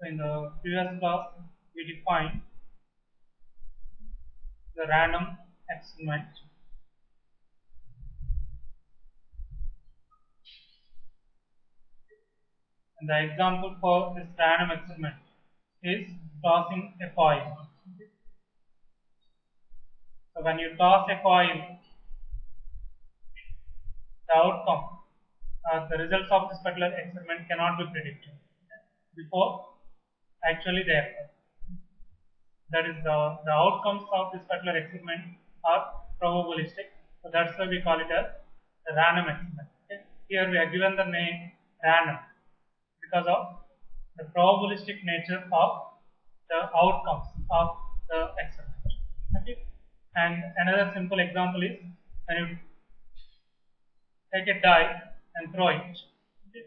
So in the previous class, we defined the random experiment. And the example for this random experiment is tossing a coin. So when you toss a coin, the outcome or the results of this particular experiment cannot be predicted before actually they occur. That is the outcomes of this particular experiment are probabilistic. So that's why we call it as a random experiment. Okay. Here we are given the name random because of the probabilistic nature of the outcomes of the experiment. Okay. And another simple example is when you take a die and throw it. Okay.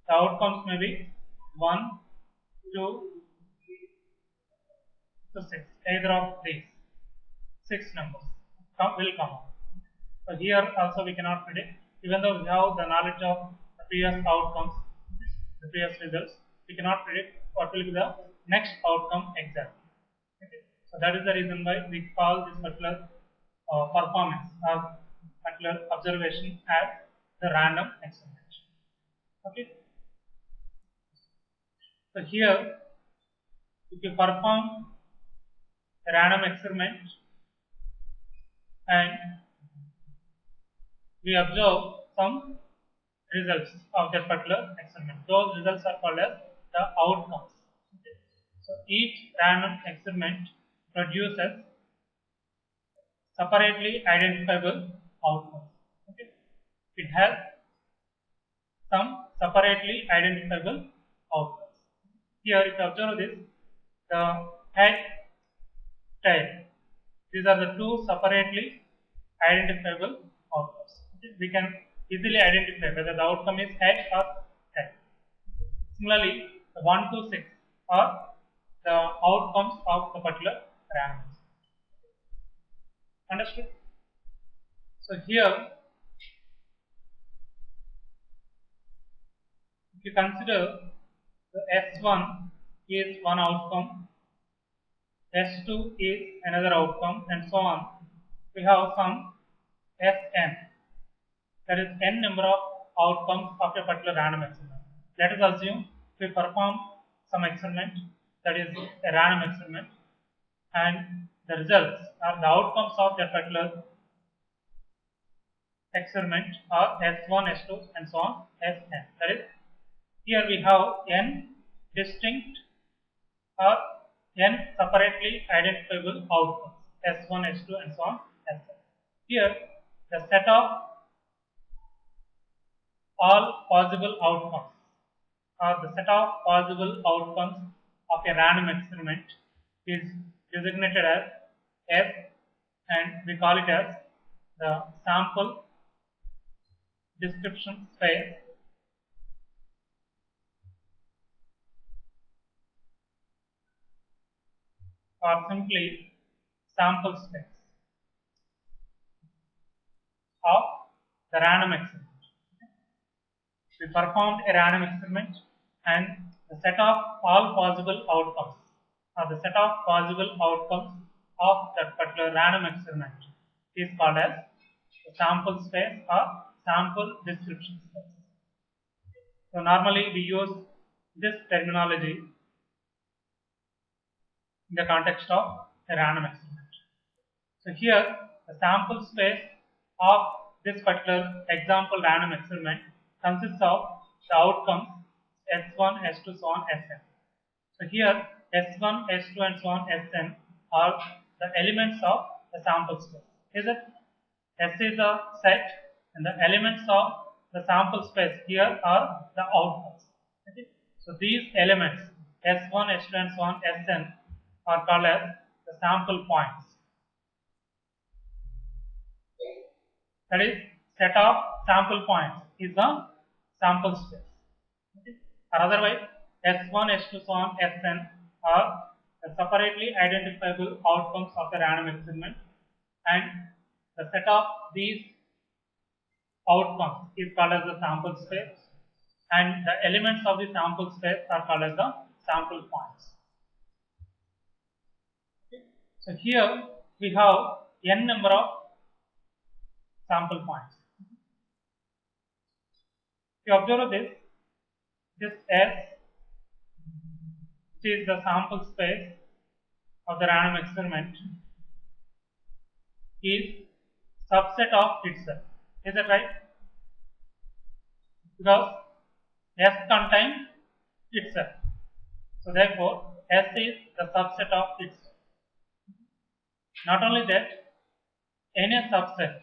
The outcomes may be 1, 2 to 6. Either of these 6 numbers will come out. So here also we cannot predict, even though we have the knowledge of the previous outcomes, the previous results, we cannot predict what will be the next outcome exactly. Okay. So that is the reason why we call this particular performance or particular observation as the random experiment. Okay. So here, if you perform a random experiment and we observe some results of that particular experiment. Those results are called as the outcomes. Okay. So each random experiment produces separately identifiable outcomes. Okay. It has some separately identifiable outcomes. Here, if you observe this, the head, tail. These are the two separately identifiable outcomes. Okay. We can easily identify whether the outcome is head or tail. Similarly, the 1 to 6 are the outcomes of the particular random. Understood? So here, if you consider the S1 is one outcome, S2 is another outcome, and so on, we have some Sn. That is n number of outcomes of a particular random experiment. Let us assume we perform some experiment, that is a random experiment, and the results or the outcomes of that particular experiment are S1, S2, and so on, Sn. That is, here we have n distinct or n separately identifiable outcomes, S1, S2, and so on, Sn. Here, the set of all possible outcomes or the set of possible outcomes of a random experiment is designated as S, and we call it as the sample description space or simply sample space of the random experiment. We performed a random experiment and the set of all possible outcomes or the set of possible outcomes of that particular random experiment is called as the sample space or sample description space. So normally we use this terminology in the context of a random experiment. So here the sample space of this particular example random experiment consists of the outcomes S1, S2, so on, Sn. So here S1, S2, and so on, Sn are the elements of the sample space. Is it? S is a set, and the elements of the sample space here are the outcomes. Okay? So these elements S1, S2, and so on, Sn are called as the sample points. That is, set of sample points is the sample space. Okay. Or otherwise, S1, S2, so on, Sn are the separately identifiable outcomes of the random experiment, and the set of these outcomes is called as the sample space, and the elements of the sample space are called as the sample points. So here we have n number of sample points. If you observe this S, which is the sample space of the random experiment, is subset of itself. Is that right? Because S contains itself. So therefore, S is the subset of itself. Not only that, any subset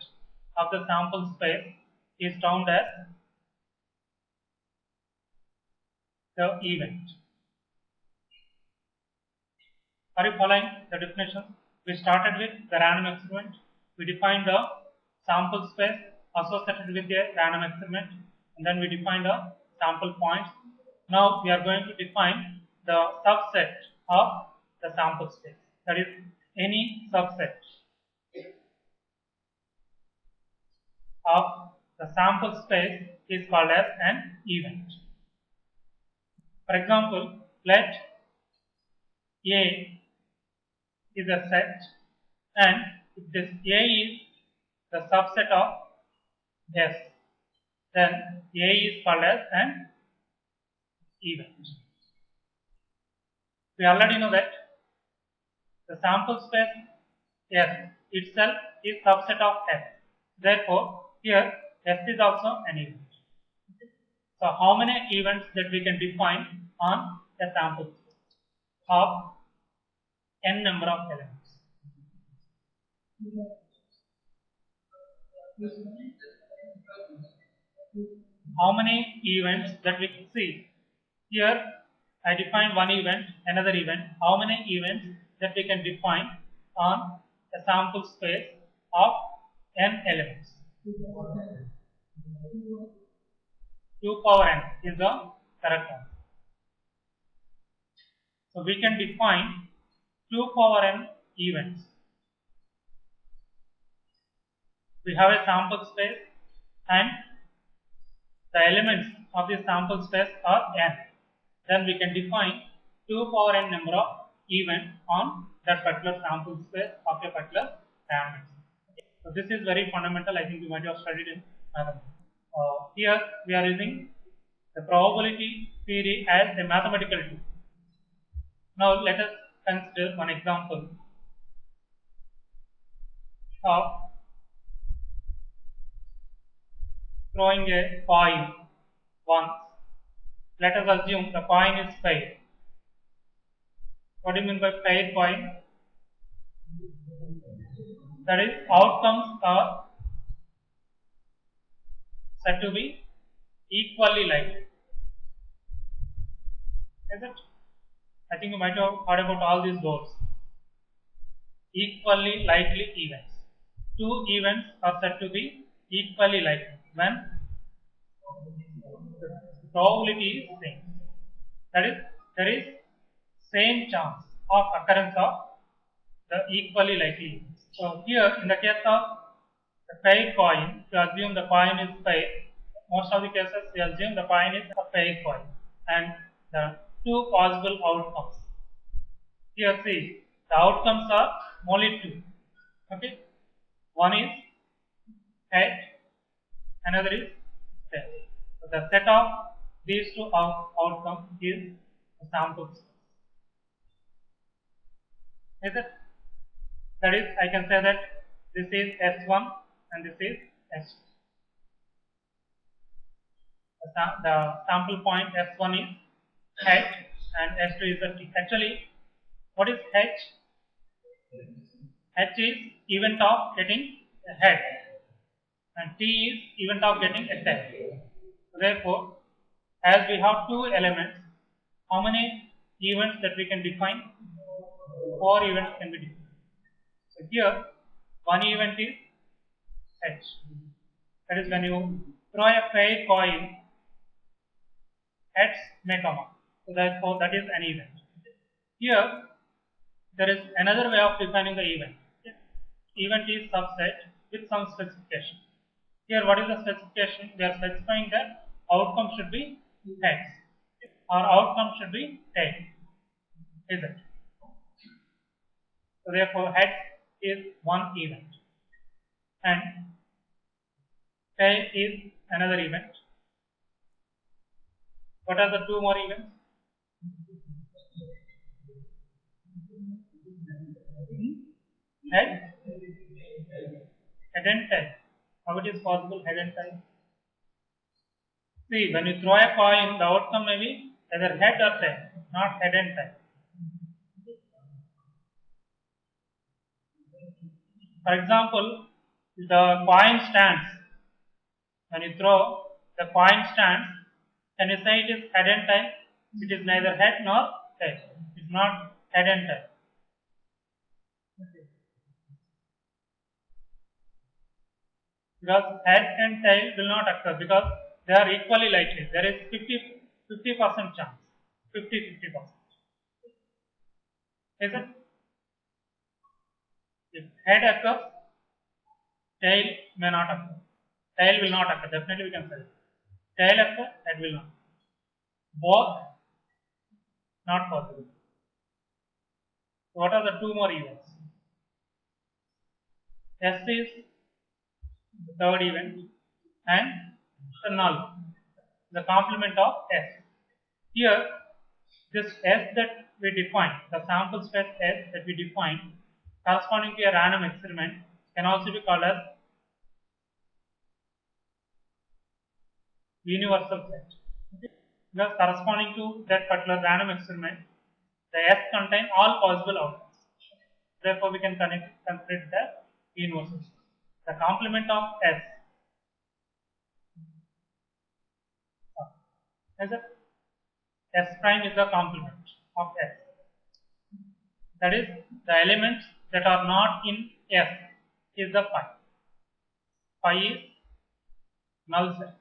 of the sample space is termed as the event. Are you following the definition? We started with the random experiment. We defined the sample space associated with the random experiment, and then we defined the sample points. Now we are going to define the subset of the sample space. That is, any subset of the sample space is called as an event. For example, let A is a set, and if this A is the subset of S, then A is called as an event. We already know that the sample space S itself is subset of S. Therefore, here S is also an event. So, how many events that we can define on a sample space of n number of elements? How many events that we can see? Here I define one event, another event. How many events that we can define on a sample space of n elements? 2 power n is the correct one. So we can define 2 power n events. We have a sample space and the elements of this sample space are n. Then we can define 2 power n number of events on that particular sample space of a particular random. So this is very fundamental. I think you might have studied in here we are using the probability theory as a mathematical tool. Now let us consider one example of throwing a coin once. Let us assume the coin is paired. What do you mean by paired coin? That is, outcomes are said to be equally likely. Is it? I think you might have heard about all these words. Equally likely events. 2 events are said to be equally likely when the probability is same. That is, there is same chance of occurrence of the equally likely events. So here, in the case of the paired coin, to assume the coin is paired, most of the cases we assume the coin is a paired coin, and the 2 possible outcomes. Here, see, the outcomes are only 2. Okay, one is head, another is tail. So the set of these 2 outcomes is the sample space. Is it? That is, I can say that this is S1 and this is S2. The sample point S1 is H and S2 is the T. Actually, what is H? H is event of getting a head and T is event of getting a tail. So therefore, as we have 2 elements, how many events that we can define? 4 events can be defined. So here, one event is H. That is, when you throw a paired coin, heads may come up. So therefore, that is an event. Here, there is another way of defining the event. Event is subset with some specification. Here, what is the specification? We are specifying that outcome should be heads. our outcome should be tail, is it? So therefore head is one event and tail is another event. What are the two more events? Head, head and tail. How it is possible head and tail? See, when you throw a coin, the outcome may be either head or tail, not head and tail. For example, the coin stands. When you throw, the coin stands. Can you say it is head and tail? It is neither head nor tail. It is not head and tail. Because head and tail will not occur because they are equally likely. There is 50% chance. 50%. Is it? If head occurs, tail may not occur. Tail will not occur. Definitely we can say it. Tail occur, head will not. Both not possible. So what are the two more events? S is the third event and the null, the complement of S. Here, this S that we define, the sample space S that we define, corresponding to a random experiment, can also be called as universal set. Because corresponding to that particular random experiment, the S contain all possible outcomes. Therefore, we can consider it as universal. The complement of S is a S prime is the complement of S. That is, the elements that are not in S is the phi. Phi is null set.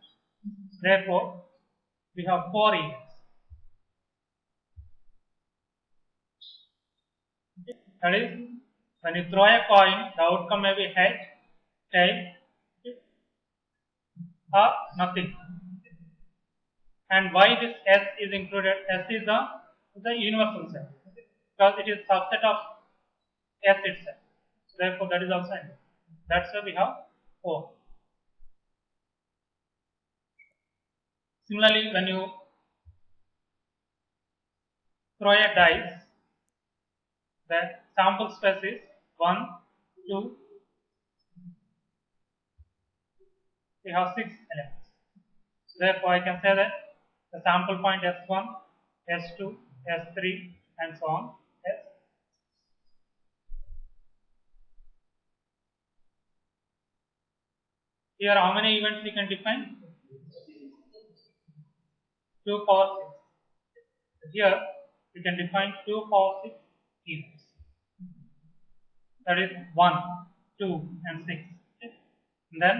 Therefore, we have four events. That is, when you throw a coin, the outcome may be head, tail, or nothing. And why this S is included? S is the universal set because it is subset of S itself. So therefore, that is also n. That's why we have 4. Similarly, when you throw a dice, the sample space is 1, 2. We have 6 elements. So therefore, I can say that the sample point S1, S2, S3, and so on. S. Here, how many events we can define? 2 power 6. Here, we can define 2 power 6 events. That is 1, 2, and 6. And then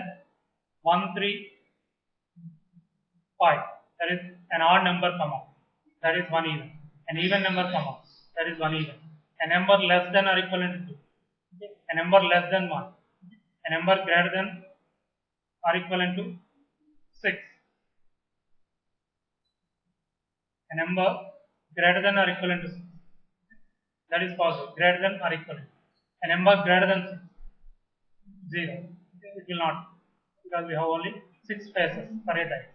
1, 3, 5. That is an odd number come out. That is one event. An even number come out. That is one event. A number less than or equivalent to 2. A number less than 1. A number greater than or equivalent to 6. A number greater than or equivalent to 6. That is possible. Greater than or equivalent. A number greater than 6. 0. It will not. Because we have only 6 faces for a die.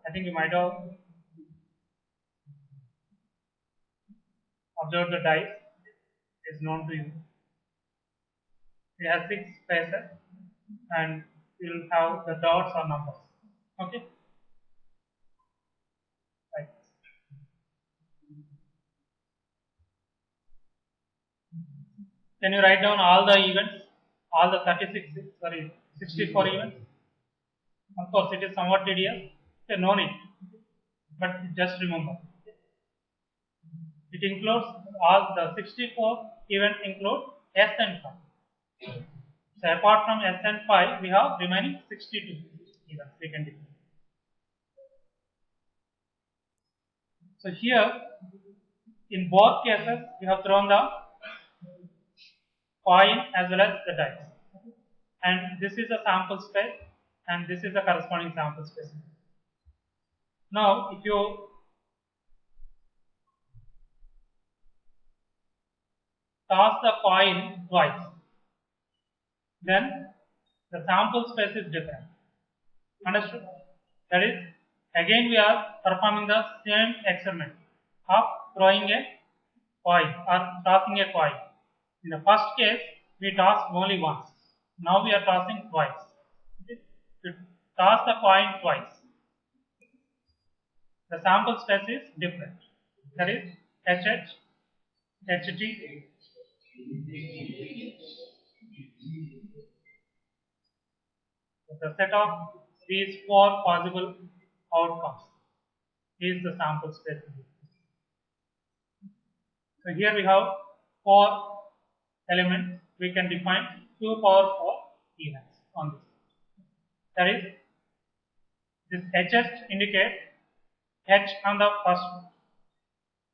I think you might have observed the dice is known to you. It has 6 faces and you will have the dots or numbers. Okay? Right. Can you write down all the events? All the 64 events? Of course, it is somewhat tedious. So no need. But just remember. It includes all the 64 events include S and phi. So apart from S and phi, we have remaining 62 events we can define. So here, in both cases, we have thrown the coin as well as the dice. And this is the sample space and this is the corresponding sample space. Now, if you toss the coin twice, then the sample space is different. Understood? That is, again we are performing the same experiment of throwing a coin or tossing a coin. In the first case, we tossed only once. Now we are tossing twice. Okay? To toss the coin twice, the sample space is different. That is HH, HT. The set of these four possible outcomes is the sample space. So here we have four elements. We can define 2 power 4 events on this. That is, this HS indicates H on the first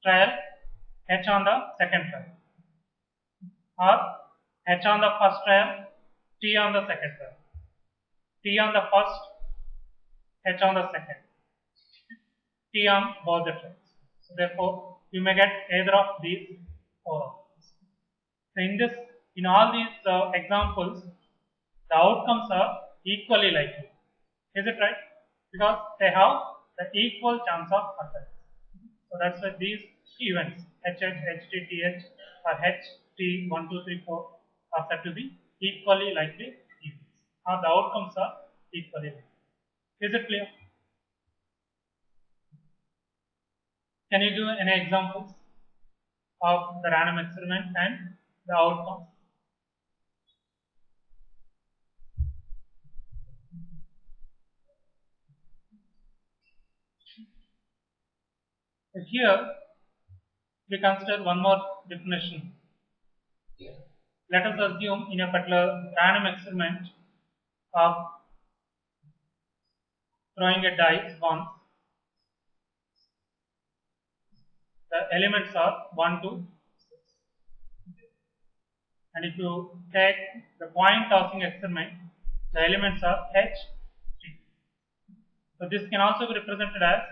trial, H on the second trial, or H on the first trial, T on the second trial, T on the first, H on the second, T on both the trials. So therefore, you may get either of these four outcomes. So in all these examples, the outcomes are equally likely. Is it right? Because they have the equal chance of occurrence. So that's why these events HH, HT, TH or HT 1, 2, 3, 4 are said to be equally likely events, or the outcomes are equally likely. Is it clear? Can you do any examples of the random experiment and the outcomes? So here we consider one more definition. Let us assume in a particular random experiment of throwing a dice once, the elements are 1 to 6. And if you take the coin tossing experiment, the elements are H, T. So this can also be represented as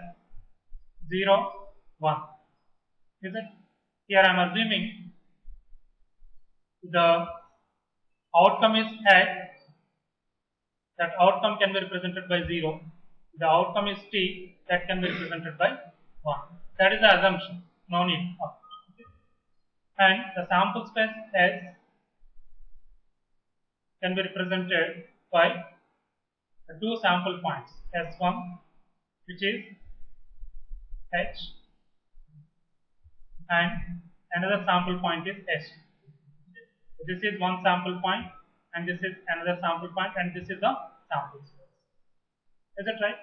0, 1. Is it? Here I am assuming the outcome is H, that outcome can be represented by 0. The outcome is T, that can be represented by 1. That is the assumption, no need of. And the sample space S can be represented by the two sample points, S1, which is H, and another sample point is S. This is one sample point, and this is another sample point, and this is the sample space. Is it right?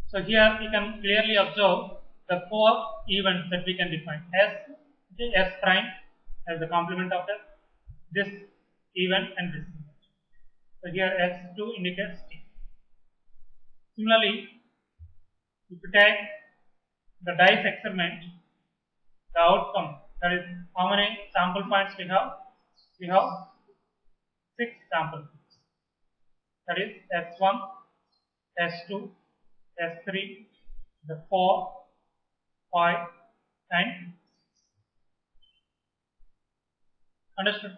So here we can clearly observe the four events that we can define. S prime as the complement of S, this event and this event. So here S2 indicates T. Similarly, if you take the dice experiment, the outcome, that is how many sample points we have? We have 6 sample points. That is S1, S2, S3, the 4, 5 and 6. Understood?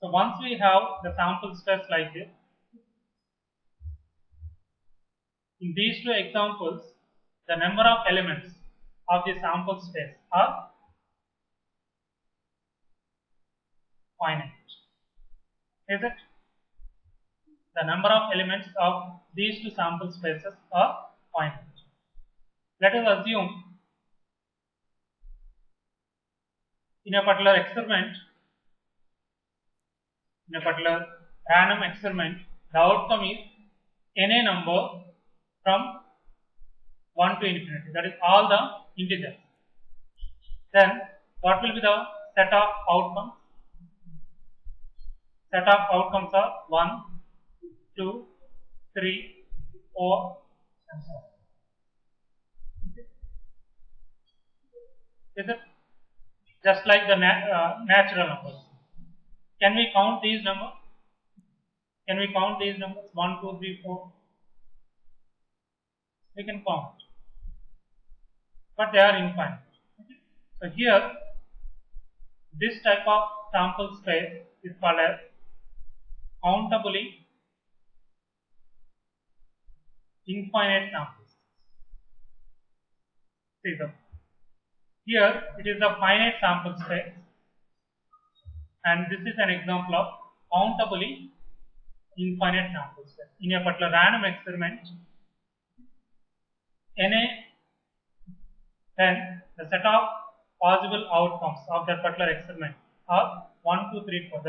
So once we have the sample space like this, in these two examples, the number of elements of the sample space are finite. Is it? The number of elements of these two sample spaces are finite. Let us assume in a particular experiment, in a particular random experiment, the outcome is any number from 1 to infinity, that is all the integers. Then what will be the set of outcomes? Set of outcomes are 1, 2, 3, 4 and so on. Is it? Just like the natural numbers. Can we count these numbers? Can we count these numbers? 1, 2, 3, 4. We can count, but they are infinite. So here this type of sample space is called as countably infinite samples. See them. Here it is a finite sample space, and this is an example of countably infinite sample space. In a particular random experiment, then the set of possible outcomes of that particular experiment are 1, 2, 3, 4.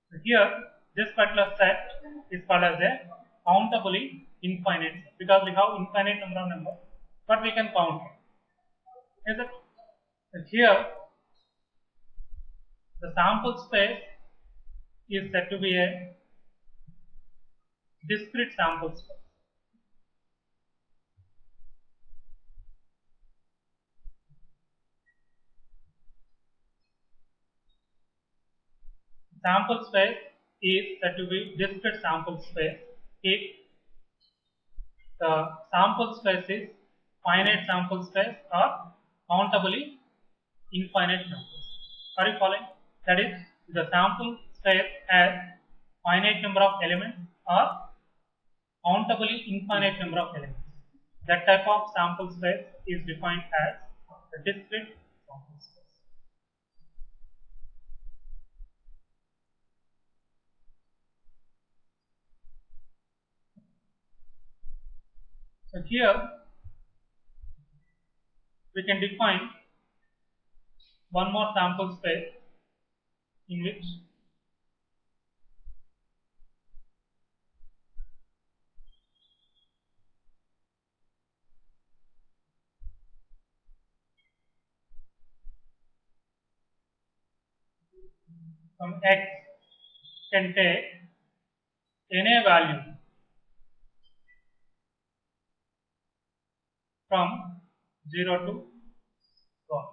So here, this particular set is called as a countably infinite set, because we have infinite number of numbers, but we can count it. Is it? So here, the sample space is said to be a discrete sample space. Sample space is said to be discrete sample space if the sample space is finite sample space or countably infinite samples. Are you following? That is, the sample space has finite number of elements or countably infinite number of elements. That type of sample space is defined as a discrete sample space. So here we can define one more sample space in which some x can take any value from 0 to 1.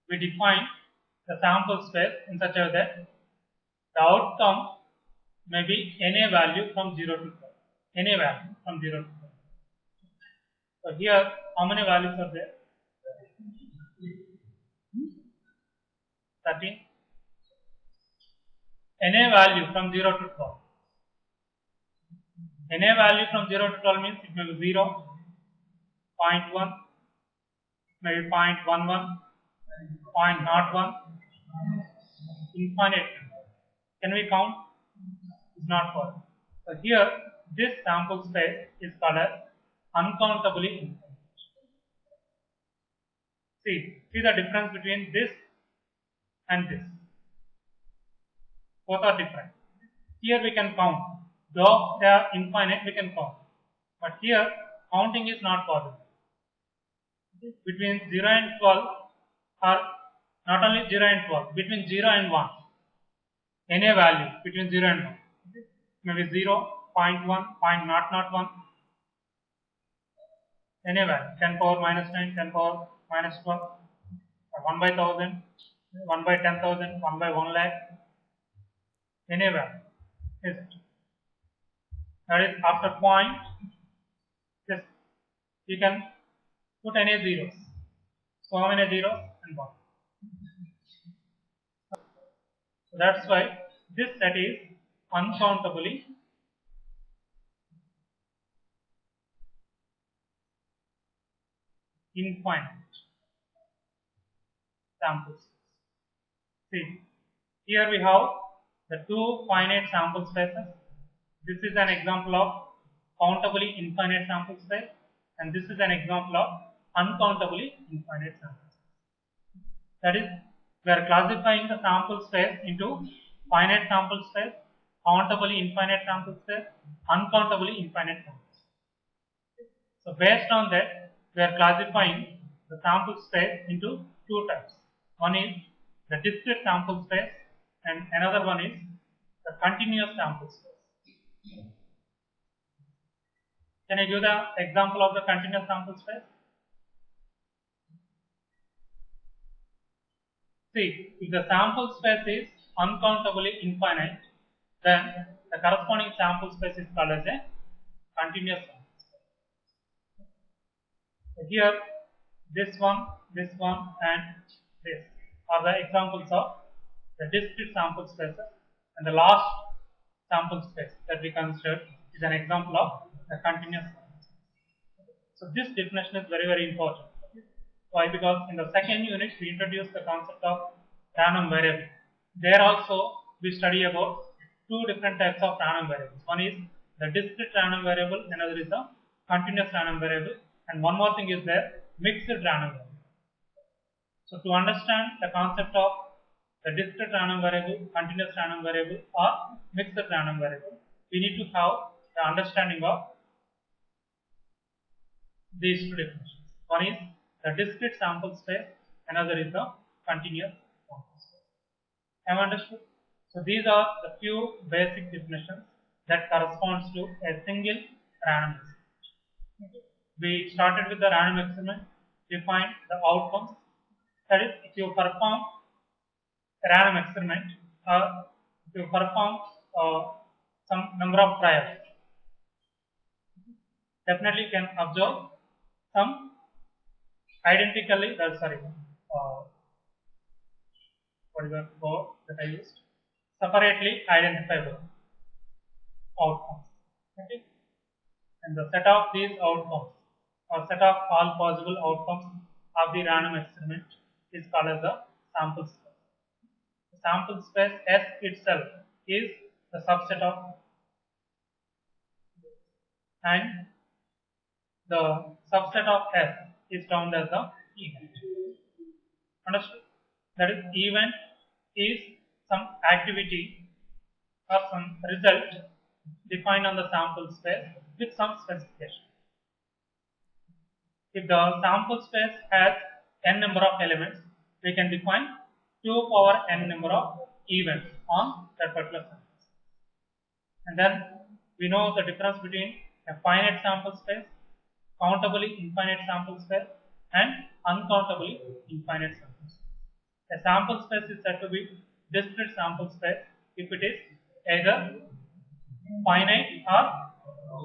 We define the sample space in such a way that the outcome may be any value from 0 to 12. Any value from 0 to 12. So here, how many values are there? 13. Any value from 0 to 12. Any value from 0 to 12 means it may be 0, 0.1, maybe 0.11, 0.01, infinite. Can we count? It's not possible. So here, this sample space is called as uncountably infinite. See the difference between this and this. Both are different. Here we can count. Though they are infinite, we can count. But here, counting is not possible. Between 0 and 12, or not only 0 and 12, between 0 and 1, any value between 0 and 1, maybe 0, 0.1, 0.001, any value, 10 power minus 9, 10 power minus 12, 1 by 1000, 1 by 10,000, 1 by 1 lakh, any value. Is it? That is, after point, just you can put any zeros. So how many zeros? And 1. So that's why this set is uncountably infinite samples. See, here we have the two finite sample spaces. This is an example of countably infinite sample space, and this is an example of uncountably infinite sample space. That is, we are classifying the sample space into finite sample space, countably infinite sample space, uncountably infinite sample space. So based on that, we are classifying the sample space into two types. One is the discrete sample space, and another one is the continuous sample space. Can I give the example of the continuous sample space? See, if the sample space is uncountably infinite, then the corresponding sample space is called as a continuous sample space. So here, this one, and this are the examples of the discrete sample spaces, and the last sample space that we considered is an example of the continuous sample space. So this definition is very, very important. Why? Because in the second unit we introduced the concept of random variable. There also we study about two different types of random variables. One is the discrete random variable, another is the continuous random variable, and one more thing is there, mixed random variable. So to understand the concept of the discrete random variable, continuous random variable, or mixed random variable, we need to have the understanding of these two definitions. One is the discrete sample space, another is the continuous sample space. Have you understood? So these are the few basic definitions that corresponds to a single random experiment. We started with the random experiment, defined the outcomes. That is, if you perform a random experiment, if you perform some number of trials, definitely can observe some identically, what is the word that I used? Separately identifiable outcomes. Okay? And the set of these outcomes, or set of all possible outcomes of the random experiment, is called as the sample space. The sample space S itself is the subset of, and the subset of S is termed as the event. Understood? That is, event is some activity or some result defined on the sample space with some specification. If the sample space has n number of elements, we can define 2 power n number of events on that particular sample space. And then we know the difference between a finite sample space, countably infinite sample space, and uncountably infinite sample space. A sample space is said to be discrete sample space if it is either finite or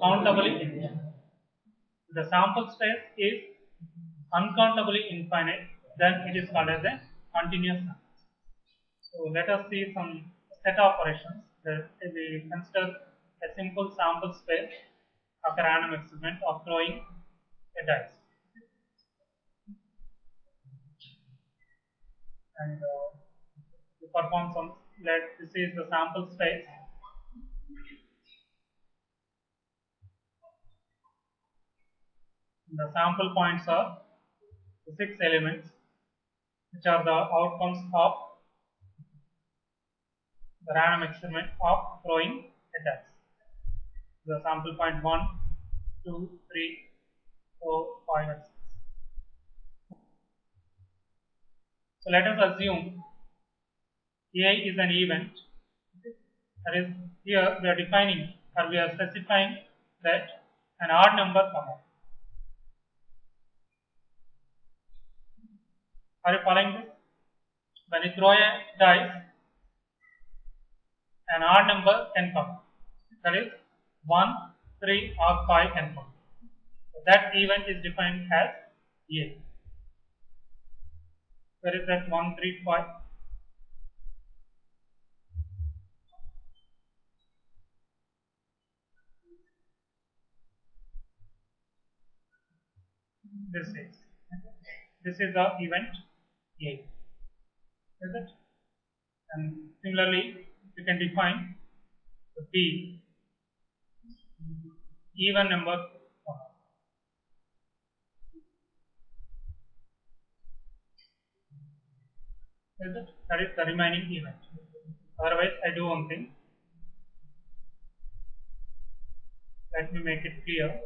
countably infinite. If the sample space is uncountably infinite, then it is called as a continuous sample space. So let us see some set operations that we consider a simple sample space of a random experiment of throwing a dice. And we perform some, this is the sample space. The sample points are the 6 elements, which are the outcomes of the random experiment of throwing a dice. The sample point 1, 2, 3, 4, 5, and 6. So let us assume A is an event. That is, here we are defining, or we are specifying that an odd number come out. Are you following this? When you throw a dice, an odd number can come. That is 1, 3, or 5 can come. So that event is defined as A. Where is that 1, 3, 5? This is the event A. Is it? And similarly, you can define the B, even number. Is it? That is the remaining event. Otherwise, I do one thing. Let me make it clear.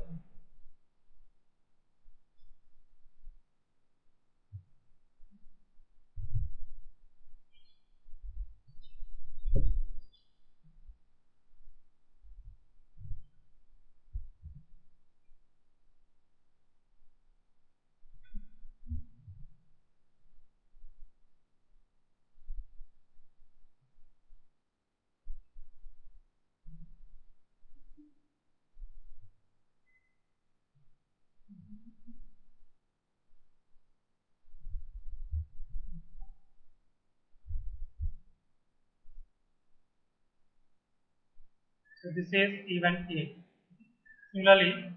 So this is event A. Similarly,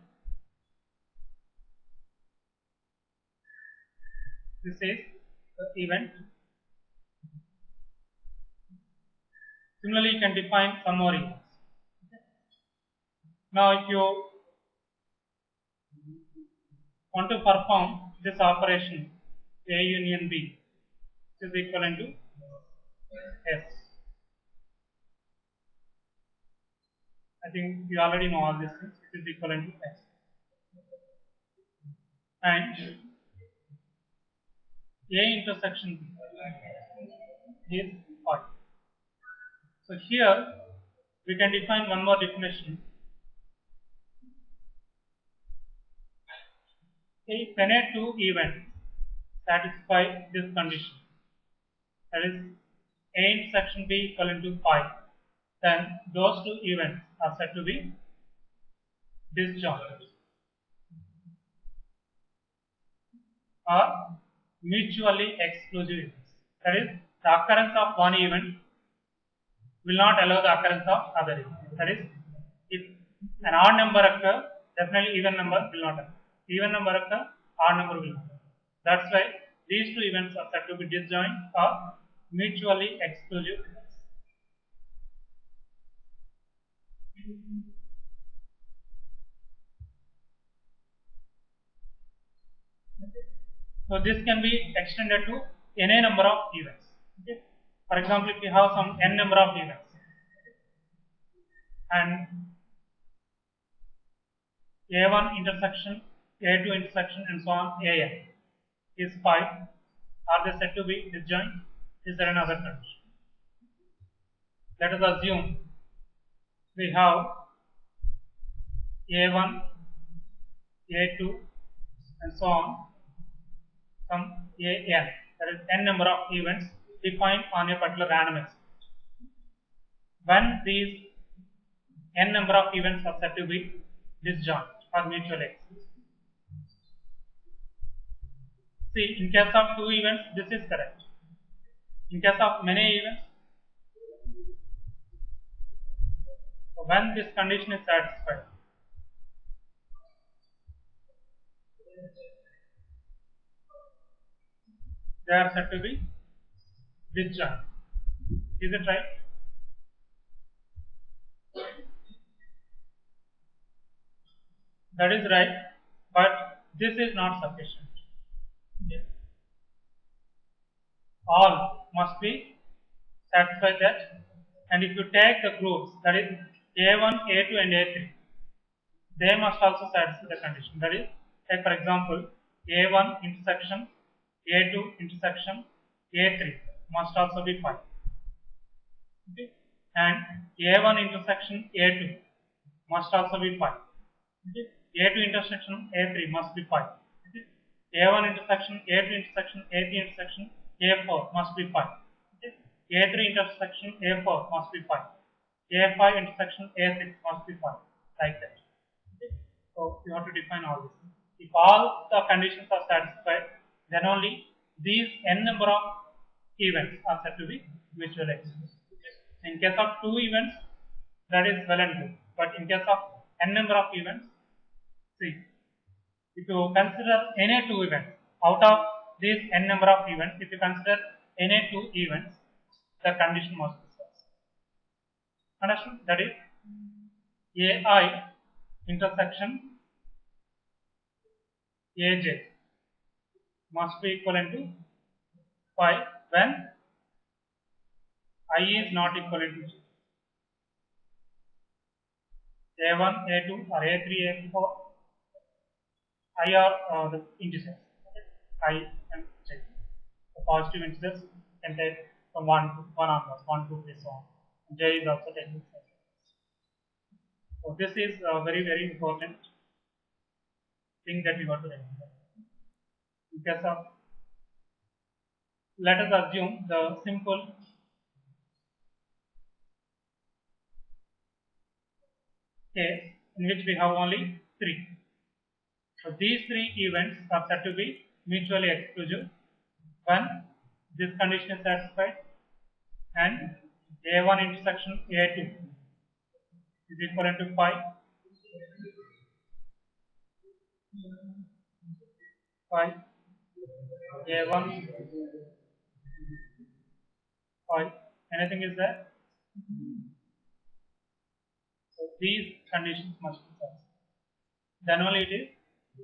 this is the event. Similarly, you can define some more events. Now, if you want to perform this operation A union B, which is equivalent to S. I think you already know all these things. It is equivalent to S. And A intersection B is 5. So here we can define one more definition. If any two events satisfy this condition, that is A intersection B equivalent to 5, then those two events are said to be disjoint or mutually exclusive events. That is, the occurrence of one event will not allow the occurrence of other event. That is, if an odd number occurs, definitely even number will not occur. Even number occurs, odd number will not occur. That's why these two events are said to be disjoint or mutually exclusive events. So this can be extended to any number of events. Okay. For example, if you have some n number of events and A1 intersection, A2 intersection, and so on, AN is 5, are they said to be disjoint? Is there another condition? Let us assume we have A1, A2, and so on, some AN, that is n number of events defined on a particular random experiment. When these n number of events are said to be disjoint or mutually exclusive. See, in case of two events, this is correct. In case of many events, when this condition is satisfied, they are said to be disjoint. Is it right? That is right, but this is not sufficient. All must be satisfied that, and if you take the groups, that is A1, A2, and A3, they must also satisfy the condition. That is, take for example, A1 intersection, A2 intersection, A3 must also be 5. Okay. And A1 intersection A2 must also be 5. Okay. A2 intersection A3 must be 5. Okay. A1 intersection, A2 intersection, A3 intersection, A4 must be 5. Okay. A3 intersection A4 must be 5. A5 intersection A6 must be 5. Like that. Okay. So you have to define all this. If all the conditions are satisfied, then only these n number of events are said to be mutually exclusive. In case of two events, that is well and good. But in case of n number of events, see, if you consider any two events, out of these n number of events, if you consider any two events, the condition must be satisfied. Understood? That is, AI intersection AJ must be equivalent to 5 when I is not equivalent to J. A1, A2, or A3, A4, I are the integers. I and J. The positive integers can take from 1 to 1 onwards, 1, 2, 3, so on. J is also taking. So this is a very, very important thing that we got to remember. In case of, let us assume the simple case in which we have only 3. So these 3 events are said to be mutually exclusive when this condition is satisfied and A1 intersection A2 is equivalent to 5. 5 A1 5. Anything is there? So these conditions must be satisfied. Then only it is.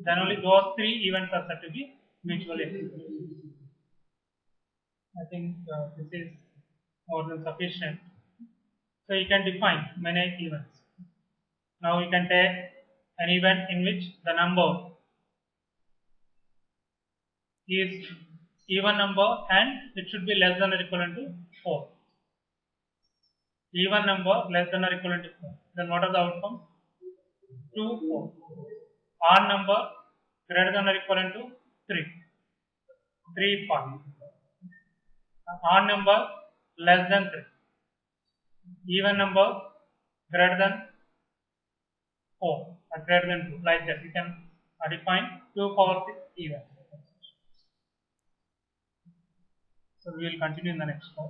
Then only those three events are said to be mutually exclusive. I think this is more than sufficient. So you can define many events. Now you can take an event in which the number is even number and it should be less than or equivalent to 4. Even number less than or equivalent to 4. Then what are the outcomes? 2, 4. Odd number greater than or equivalent to 3. 3, 5. Odd number less than 3. Even number greater than 4 or greater than 2. Like that. You can define 2 power 6 events. So we will continue in the next class.